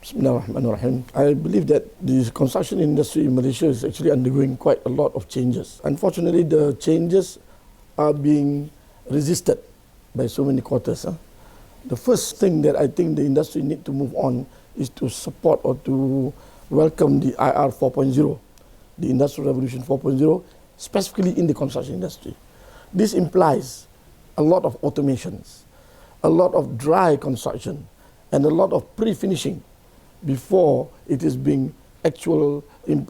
Bismillahirrahmanirrahim. I believe that the construction industry in Malaysia is actually undergoing quite a lot of changes. Unfortunately, the changes are being resisted by so many quarters. The first thing that I think the industry need to move on is to support or to welcome the IR 4.0, the Industrial Revolution 4.0, specifically in the construction industry. This implies a lot of automations, a lot of dry construction, and a lot of pre-finishing before it is being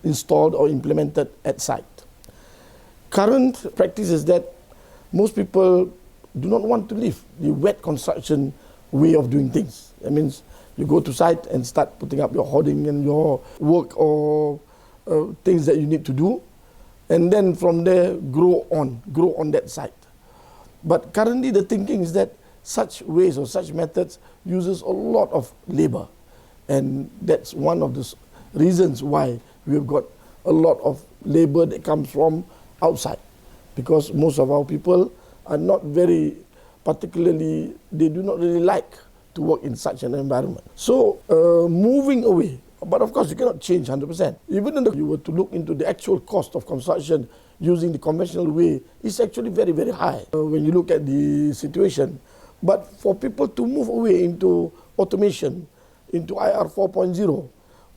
installed or implemented at site. Current practice is that most people do not want to leave the wet construction way of doing things. That means you go to site and start putting up your hoarding and your work or things that you need to do, and then from there grow on that site. But currently the thinking is that such ways or such methods uses a lot of labor, and that's one of the reasons why we have got a lot of labor that comes from outside, because most of our people are not very particularly, they do not really like to work in such an environment. So moving away, but of course you cannot change 100%. Even if you were to look into the actual cost of construction using the conventional way, it's actually very, very high when you look at the situation. But for people to move away into automation, into IR 4.0,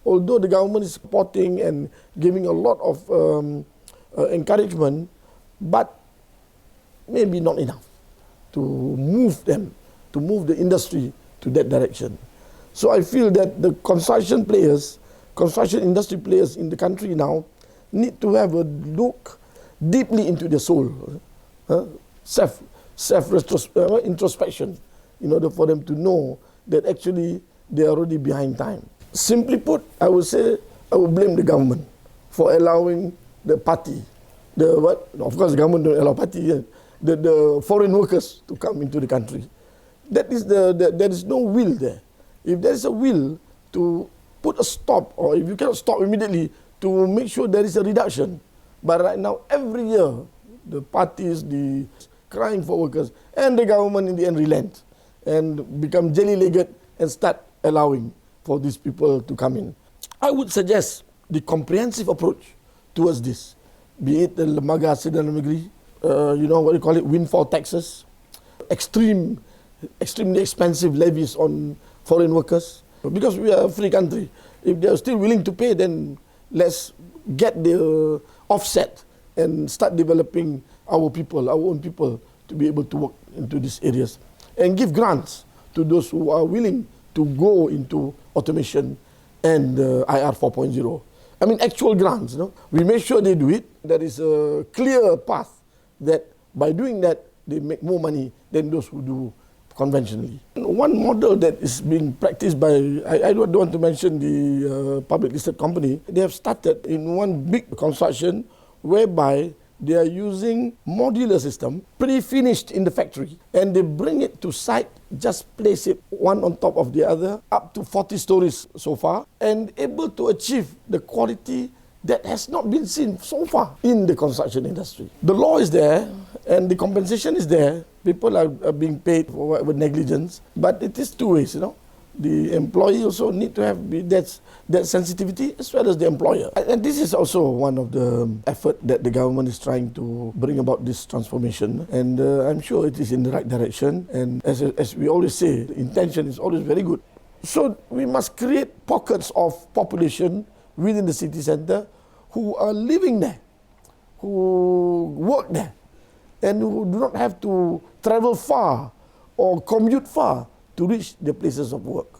although the government is supporting and giving a lot of encouragement, but maybe not enough to move them, to move the industry to that direction. So I feel that the construction industry players in the country now need to have a look deeply into their soul, introspection, in order for them to know that actually they are already behind time. Simply put, I would say I would blame the government for allowing the party, of course the government don't allow party, the foreign workers to come into the country. There is no will there. If there is a will to put a stop, or if you cannot stop immediately, to make sure there is a reduction. But right now, every year, the parties, the crying for workers, and the government in the end relent and become jelly-legged and start allowing for these people to come in. I would suggest the comprehensive approach towards this, be it the Lembaga Hasil Dalam Negeri, windfall taxes, extremely expensive levies on foreign workers. Because we are a free country, if they are still willing to pay, then let's get the offset and start developing our people, our own people, to be able to work into these areas. And give grants to those who are willing to go into automation and IR 4.0. I mean, actual grants. We make sure they do it. There is a clear path that by doing that, they make more money than those who do conventionally. One model that is being practiced by, I don't want to mention the public listed company, they have started in one big construction whereby they are using modular system, pre-finished in the factory, and they bring it to site, just place it one on top of the other, up to 40 stories so far, and able to achieve the quality that has not been seen so far in the construction industry. The law is there, and the compensation is there. People are being paid for whatever negligence, but it is two ways, The employee also need to have that sensitivity as well as the employer. And this is also one of the effort that the government is trying to bring about this transformation. And I'm sure it is in the right direction. And as we always say, the intention is always very good. So we must create pockets of population within the city centre who are living there, who work there, and who do not have to travel far or commute far to reach the places of work.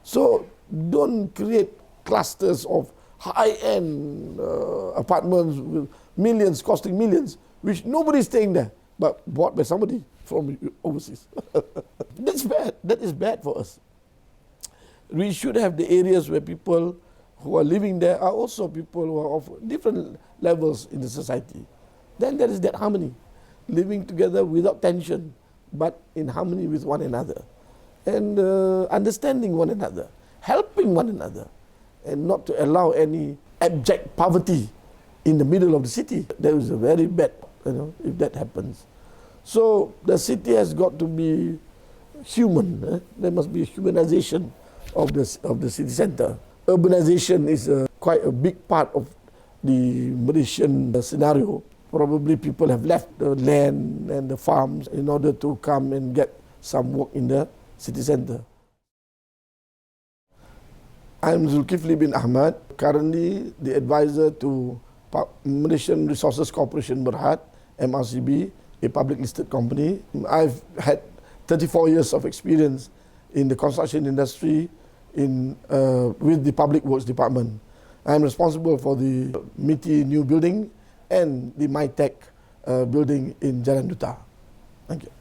So don't create clusters of high-end apartments with millions, costing millions, which nobody is staying there, but bought by somebody from overseas. That's bad. That is bad for us. We should have the areas where people who are living there are also people who are of different levels in the society. Then there is that harmony, living together without tension, but in harmony with one another, and understanding one another, helping one another, and not to allow any abject poverty in the middle of the city. That is a very bad, if that happens. So the city has got to be human. There must be humanization of the city centre. Urbanization is quite a big part of the Malaysian scenario. Probably people have left the land and the farms in order to come and get some work in the city centre. I'm Zulkifli bin Ahmad, currently the advisor to Malaysian Resources Corporation Berhad, MRCB, a public listed company. I've had 34 years of experience in the construction industry with the Public Works Department. I'm responsible for the MITI new building and the MyTech building in Jalan Duta. Thank you.